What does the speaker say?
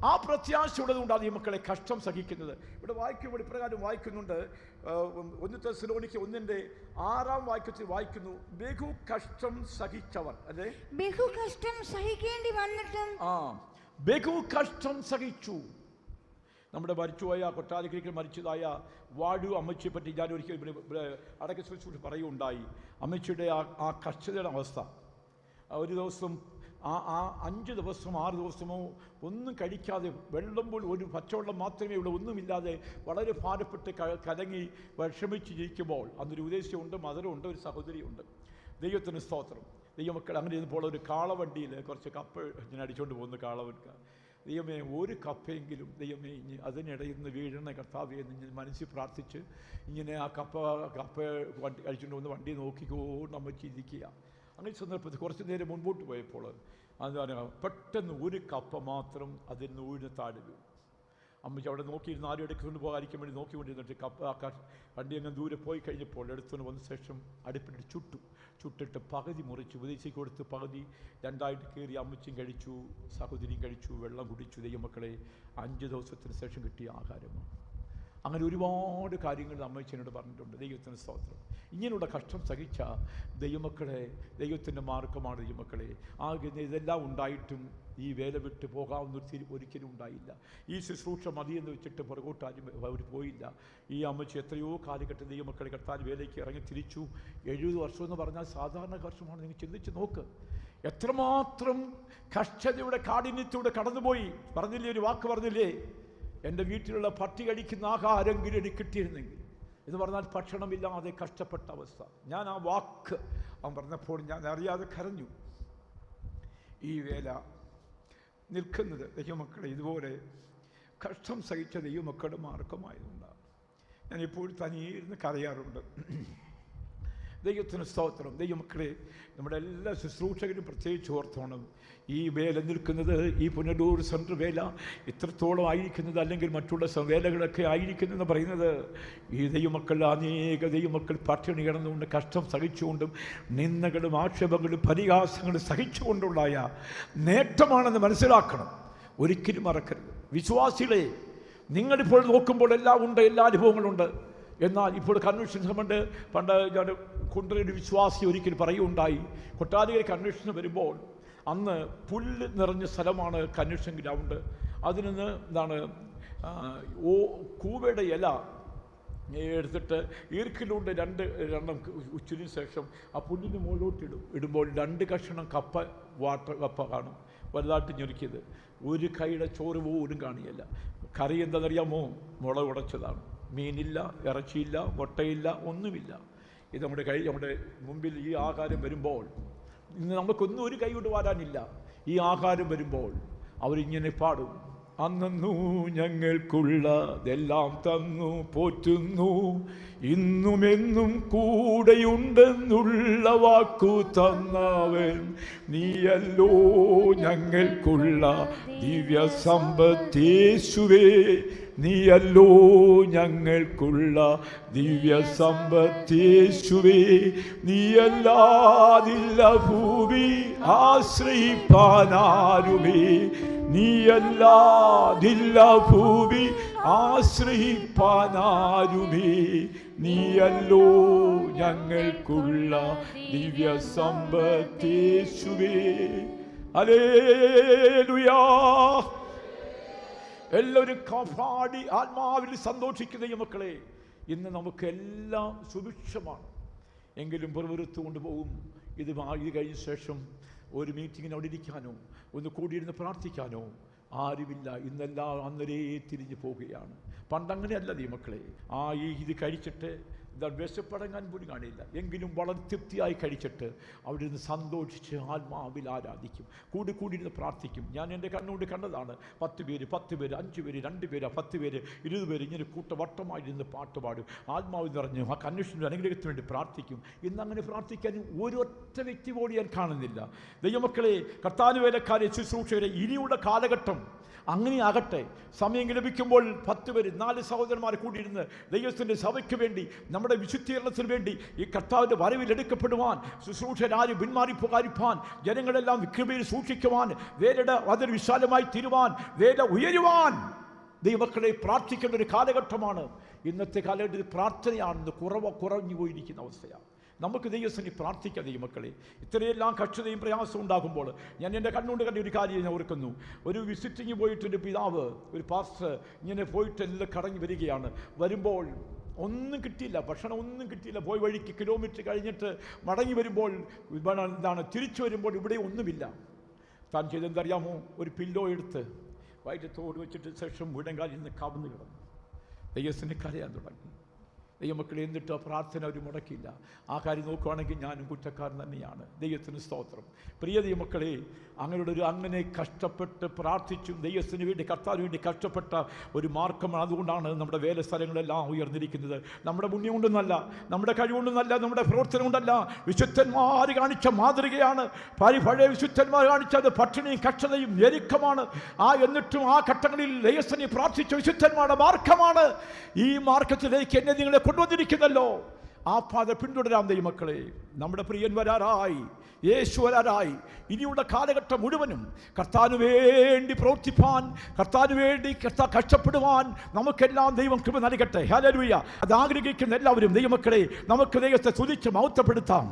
ആ പ്രത്യാശ ഉള്ളതുകൊണ്ടാണ് ഈ മക്കളെ കഷ്ടം സഹിക്കുന്നത്. ഇവിടെ വായിക്കുമ്പോൾ ഇപ്രകാരം വായിക്കുന്നുണ്ട്, 1 തെസ്സലോനിക്ക 1:6 വായിക്കുന്നു, ബഹു കഷ്ടം സഹിച്ചവർ. അല്ലേ, ബഹു കഷ്ടം സഹിക്കേണ്ടി വന്നിട്ടും ബഹു കഷ്ടം സഹിച്ചു. നമ്മുടെ മരിച്ചുപോയ കൊട്ടാരക്കരയ്ക്ക് മരിച്ചതായ വാഴു അമ്മച്ചിയെ പറ്റി ഞാൻ ഒരിക്കൽ അടക്ക ശുശ്രൂഷ പറയുകയുണ്ടായി. അമ്മച്ചിയുടെ ആ കഷ്ടതയുടെ അവസ്ഥ. ഒരു ദിവസം ആ 5 ദിവസം 6 ദിവസമോ ഒന്നും കഴിക്കാതെ, വെള്ളം പോലും, ഒരു പച്ചവെള്ളം മാത്രമേ ഉള്ളൂ, ഒന്നുമില്ലാതെ വളരെ ഭാരപ്പെട്ട് കലങ്ങി വിഷമിച്ച് ജീവിക്കുമ്പോൾ അന്നൊരു ഉദ്ദേശമുണ്ട്, മധുരമുണ്ട്, ഒരു സഹോദരിയുണ്ട്. ദൈവത്തിന് സ്തോത്രം. ദൈവമക്കൾ അങ്ങനെ ഇരുന്നപ്പോൾ ഒരു കാളവണ്ടിയിൽ കുറച്ച് കപ്പ ഞാൻ അടിച്ചുകൊണ്ട് പോകുന്നു. കാളവൻക ദൈവമേ, ഒരു കപ്പയെങ്കിലും ദൈവമേ ഇനി അതിനിടയിൽ നിന്ന് വീഴണ കർത്താവേ എന്ന് ഞാൻ മനസ്സിൽ പ്രാർത്ഥിച്ച് ഇങ്ങനെ ആ കപ്പ വണ്ടി അടിച്ചുകൊണ്ട് വന്ന് വണ്ടി നോക്കിക്കൊണ്ട് നമ്മൾ ചിന്തിക്കുക. അങ്ങനെ സന്ദർഭത്തിൽ കുറച്ച് നേരം മുൻപോട്ട് പോയപ്പോൾ എന്താണ്, പെട്ടെന്ന് ഒരു കപ്പ മാത്രം അതിൽ നിന്ന് ഊഴിന് താഴെ വീണു. അമ്മയ്ക്ക് അവിടെ നോക്കിയിരുന്ന് ആരും എടുത്തുകൊണ്ട് പോകാതിരിക്കാൻ വേണ്ടി നോക്കിക്കൊണ്ടിരുന്നിട്ട് കപ്പ വണ്ടി അങ്ങ് ദൂരെ പോയി കഴിഞ്ഞപ്പോൾ എടുത്തുകൊണ്ട് വന്ന ശേഷം അടുപ്പിട്ട് ചുട്ടിട്ട് പകുതി മുറിച്ച് ഉപദേശിക്ക് കൊടുത്ത് പകുതി 2ആയിട്ട് കയറി അമ്മച്ചിയും കഴിച്ചു, സഹോദരിയും കഴിച്ചു, വെള്ളം കുടിച്ചു. ദൈവമക്കളെ 5 ദിവസത്തിന് ശേഷം കിട്ടിയ ആഹാരമാണ്. അങ്ങനെ ഒരുപാട് കാര്യങ്ങൾ അമ്മച്ചനോട് പറഞ്ഞിട്ടുണ്ട്. ദൈവത്തിന് സ്തോത്രം. ഇങ്ങനെയുള്ള കഷ്ടം സഹിച്ച ദൈവമക്കളെ, ദൈവത്തിൻ്റെ മാർഗമാണ് ദൈവമക്കളെ. ഇതെല്ലാം ഉണ്ടായിട്ടും ഈ വേല വിട്ട് പോകാവുന്ന ഒരിക്കലും ഉണ്ടായില്ല. ഈ ശുശ്രൂഷ മതിയെന്ന് വെച്ചിട്ട് പുറകോട്ടാരും അവർ പോയില്ല. ഈ അമ്മച്ചി എത്രയോ കാലഘട്ടം ദൈവമക്കളെ കർത്താൻ വേലയ്ക്ക് ഇറങ്ങി തിരിച്ചു. 70 വർഷം എന്ന് പറഞ്ഞാൽ സാധാരണ വർഷമാണ്. നിങ്ങൾ ചിന്തിച്ച് നോക്ക്, എത്രമാത്രം കഷ്ടതയുടെ കാഠിന്യത്തിലൂടെ കടന്നുപോയി. പറഞ്ഞില്ലേ, ഒരു വാക്ക് പറഞ്ഞില്ലേ, എൻ്റെ വീട്ടിലുള്ള പട്ടി കഴിക്കുന്ന ആഹാരമെങ്കിലും എനിക്ക് കിട്ടിയിരുന്നെങ്കിൽ എന്ന് പറഞ്ഞാൽ ഭക്ഷണമില്ലാതെ കഷ്ടപ്പെട്ട അവസ്ഥ. ഞാൻ ആ വാക്ക് അവൻ പറഞ്ഞപ്പോൾ ഞാൻ അറിയാതെ കരഞ്ഞു. ഈ വേല നിൽക്കുന്നത് ദൈവമക്കളെ ഇതുപോലെ കഷ്ടം സഹിച്ച ദൈവമക്കളുടെ മാർഗമായതുകൊണ്ടാണ്. ഞാൻ എപ്പോഴും തനിയിരുന്ന് കരയാറുണ്ട്. ദൈവത്തിന് സ്തോത്രം. ദൈവമക്കളെ, നമ്മുടെ എല്ലാ ശുശ്രൂഷകരും പ്രത്യേകിച്ച് ഓർത്തോണം, ഈ വേല നിൽക്കുന്നത്, ഈ പുനലൂർ സെൻട്രൽ വേല ഇത്രത്തോളം ആയിരിക്കുന്നത്, അല്ലെങ്കിൽ മറ്റുള്ള വേലകളൊക്കെ ആയിരിക്കുന്നതെന്ന് പറയുന്നത്, ഈ അനേക ദൈവമക്കൾ പട്ടിണി കിടന്നുകൊണ്ട് കഷ്ടം സഹിച്ചുകൊണ്ടും നിന്ദകളും ആക്ഷേപങ്ങളും പരിഹാസങ്ങളും സഹിച്ചുകൊണ്ടുള്ളായ നേട്ടമാണെന്ന് മനസ്സിലാക്കണം. ഒരിക്കലും മറക്കരുത്. വിശ്വാസികളെ, നിങ്ങളിപ്പോൾ നോക്കുമ്പോൾ എല്ലാം ഉണ്ട്, എല്ലാ അനുഭവങ്ങളുണ്ട്. എന്നാൽ ഇപ്പോൾ കൺവെൻഷൻ പണ്ട് ഞാൻ കൊണ്ടൊരു വിശ്വാസി ഒരിക്കൽ പറയുകയുണ്ടായി, കൊട്ടാരക്കര കൺവെൻഷന് വരുമ്പോൾ അന്ന് പുല്ല് നിറഞ്ഞ സ്ഥലമാണ് കൺവെൻഷൻ ഗ്രൗണ്ട്. അതിൽ നിന്ന് എന്താണ് കൂവയുടെ ഇല എടുത്തിട്ട് ഈർക്കിലുകൊണ്ട് രണ്ടെണ്ണം ഉച്ചതിന് ശേഷം ആ പുല്ലിന് മുകളിലോട്ട് ഇടുമ്പോൾ 2 കഷണം കപ്പ കാണും, വലുതായിട്ട് ഞെരുക്കിയത്. ഒരു കൈയുടെ ചോറ് പോലും കാണിയല്ല. കറി എന്താണെന്നറിയാമോ? മുളക് ഉടച്ചതാണ്. മീനില്ല, ഇറച്ചിയില്ല, മുട്ടയില്ല, ഒന്നുമില്ല. ഇത് നമ്മുടെ മുമ്പിൽ ഈ ആഹാരം വരുമ്പോൾ, ഇന്ന് നമുക്കൊന്നും ഒരു കൈ കൊണ്ട് വാരാനില്ല. ഈ ആഹാരം വരുമ്പോൾ അവരിങ്ങനെ പാടും, അന്നു ഞങ്ങൾക്കുള്ളതെല്ലാം തന്നു പോറ്റുന്നു, ഇന്നുമെന്നും കൂടെയുണ്ടെന്നുള്ള വാക്കു തന്നവൻ, നീയല്ലോ ഞങ്ങൾക്കുള്ള ദിവ്യ സമ്പത്തേശുവേ, നീയല്ലോ ഞങ്ങൾക്കുള്ള ദിവ്യ സമ്പത്തേശുവേ, നീയല്ലാതില്ല ഭൂമി ആശ്രയിപ്പാനാരുമേ, നീയല്ലാതില്ല ഭൂമി ആശ്രയിപ്പാനാരുമേ, നീയല്ലോ ഞങ്ങൾക്കുള്ള ദിവ്യ സമ്പത്തേശുവേ. ഹല്ലേലൂയാ. എല്ലാവരും പാടി ആത്മാവിൽ സന്തോഷിക്കുന്ന ഈ മക്കളെ, ഇന്ന് നമുക്കെല്ലാം സുഭിക്ഷമാണ്. എങ്കിലും പുറവെറുത്തു കൊണ്ടുപോകും. ഇത് കഴിഞ്ഞ ശേഷം ഒരു മീറ്റിങ്ങിന് അവിടെ ഇരിക്കാനോ ഒന്ന് കൂടിയിരുന്ന് പ്രാർത്ഥിക്കാനോ ആരുമില്ല. ഇന്നെല്ലാം അന്നരേ തിരിഞ്ഞു പോവുകയാണ്. പണ്ടങ്ങനെയല്ല ഈ മക്കളെ. ഇത് കഴിച്ചിട്ട് വിശപ്പടങ്ങാൻ പോലും കാണില്ല. എങ്കിലും വളരെ തൃപ്തിയായി കഴിച്ചിട്ട് അവിടെ നിന്ന് സന്തോഷിച്ച് ആത്മാവിൽ ആരാധിക്കും, കൂടിയിരുന്ന് പ്രാർത്ഥിക്കും. ഞാൻ എൻ്റെ കണ്ണുകൊണ്ട് കണ്ടതാണ്. 10 പേര് 5 പേര് 2 പേര് 10 പേര് 20 പേര് ഇങ്ങനെ വട്ടമായിരുന്ന് പാട്ട് പാടും. ആത്മാവിൽ നിറഞ്ഞു ആ കൺവെൻഷൻ്റെ അനുഗ്രഹത്തിന് വേണ്ടി പ്രാർത്ഥിക്കും. ഇന്നങ്ങനെ പ്രാർത്ഥിക്കാൻ ഒരൊറ്റ വ്യക്തി പോലും ഞാൻ കാണുന്നില്ല. ദൈവമക്കളെ, കർത്താവ് വേലക്കാരെ, ശുശ്രൂഷകരെ, ഇനിയുള്ള കാലഘട്ടം അങ്ങനെ ആകട്ടെ. സമയം ലഭിക്കുമ്പോൾ 10 പേര് 4 സഹോദരന്മാർ കൂടിയിരുന്ന് ദൈവത്തിൻ്റെ സഭയ്ക്ക് വേണ്ടി, നമ്മുടെ വിശുദ്ധീകരണത്തിന് വേണ്ടി, ഈ കർത്താവിൻ്റെ വരവിൽ എടുക്കപ്പെടുവാൻ, ശുശ്രൂഷരാരും പിന്മാറിപ്പോകാതിരിപ്പാൻ, ജനങ്ങളെല്ലാം കൃപയിൽ സൂക്ഷിക്കുവാൻ, വേലയുടെ അതിൽ വിശാലമായി തീരുവാൻ, വേല ഉയരുവാൻ ദൈവമക്കളെ പ്രാർത്ഥിക്കേണ്ട ഒരു കാലഘട്ടമാണ്. ഇന്നത്തെ കാലഘട്ടത്തിൽ പ്രാർത്ഥനയാണെന്ന് കുറഞ്ഞു പോയിരിക്കുന്ന അവസ്ഥയാണ്. നമുക്ക് ദൈവസന്നി പ്രാർത്ഥിക്കാം ദൈവമക്കളെ. ഇത്രയെല്ലാം കഷ്ടതയും പ്രയാസവും ഉണ്ടാകുമ്പോൾ ഞാൻ എൻ്റെ കണ്ണുകൊണ്ട് കണ്ട ഒരു കാര്യം ഞാൻ ഓർക്കുന്നു. ഒരു വിസിറ്റിങ് പോയിട്ട് ഒരു പിതാവ്, ഒരു പാസ്റ്റർ ഇങ്ങനെ പോയിട്ട് എല്ലാം കറങ്ങി വരികയാണ്. വരുമ്പോൾ ഒന്നും കിട്ടിയില്ല, ഭക്ഷണം ഒന്നും കിട്ടിയില്ല. പോയി വഴിക്ക് കിലോമീറ്റർ കഴിഞ്ഞിട്ട് മടങ്ങി വരുമ്പോൾ തിരിച്ചു വരുമ്പോൾ ഇവിടെ ഒന്നുമില്ല. താൻ ചെയ്തെന്തറിയാമോ? ഒരു പില്ലോ എടുത്ത് വയറ്റത്തോട് വെച്ചിട്ട് ശേഷം വീടങ്കാലിൽ നിന്ന് കവന്ന് കിടന്നു. ദൈവത്തിന് കരയാൻ തുടങ്ങി. ദൈവമക്കളെ, എന്നിട്ട് ആ പ്രാർത്ഥന അവർ മുടക്കില്ല. ആ കാര്യം നോക്കുകയാണെങ്കിൽ ഞാനും കുറ്റക്കാരൻ തന്നെയാണ്. ദൈവത്തിന് സ്തോത്രം. പ്രിയ ദൈവമക്കളെ, അങ്ങനെ കഷ്ടപ്പെട്ട് പ്രാർത്ഥിച്ചും ദൈവത്തിന് വേണ്ടി, കർത്താവിന് വേണ്ടി കഷ്ടപ്പെട്ട ഒരു മാർഗമാണ്. അതുകൊണ്ടാണ് നമ്മുടെ വേല സ്ഥലങ്ങളെല്ലാം ഉയർന്നിരിക്കുന്നത്. നമ്മുടെ പുണ്യം കൊണ്ടൊന്നല്ല, നമ്മുടെ കഴിവുകൊണ്ടൊന്നല്ല, നമ്മുടെ പ്രവർത്തനം കൊണ്ടല്ല. വിശുദ്ധന്മാർ കാണിച്ച മാതൃകയാണ്. പഴയ വിശുദ്ധന്മാർ കാണിച്ചത് പട്ടിണിയും കഷ്ടതയും ഞെരുക്കമാണ്. എന്നിട്ടും ആ ഘട്ടങ്ങളിൽ ദൈവത്തിനെ പ്രാർത്ഥിച്ച വിശുദ്ധന്മാരുടെ മാർഗമാണ്. ഈ മാർഗത്തിലേക്ക് എന്നെ നിങ്ങളെ കൊണ്ടുവന്നിരിക്കുന്നല്ലോ. ആ പാത പിന്തുടരാം ദൈവമക്കളെ. നമ്മുടെ പ്രിയൻ വരാറായി, യേശു വരാറായി. ഇനിയുള്ള കാലഘട്ടം മുഴുവനും കർത്താവിന് വേണ്ടി പ്രവർത്തിപ്പാൻ, കർത്താവിന് വേണ്ടി കഷ്ടപ്പെടുവാൻ നമുക്കെല്ലാം ദൈവം കൃപ നൽകട്ടെ. ഹല്ലേലൂയ. അത് ആഗ്രഹിക്കുന്ന എല്ലാവരും ദൈവമക്കളെ, നമുക്ക് ദൈവത്തെ സ്തുതിച്ച് മഹത്വപ്പെടുത്താം.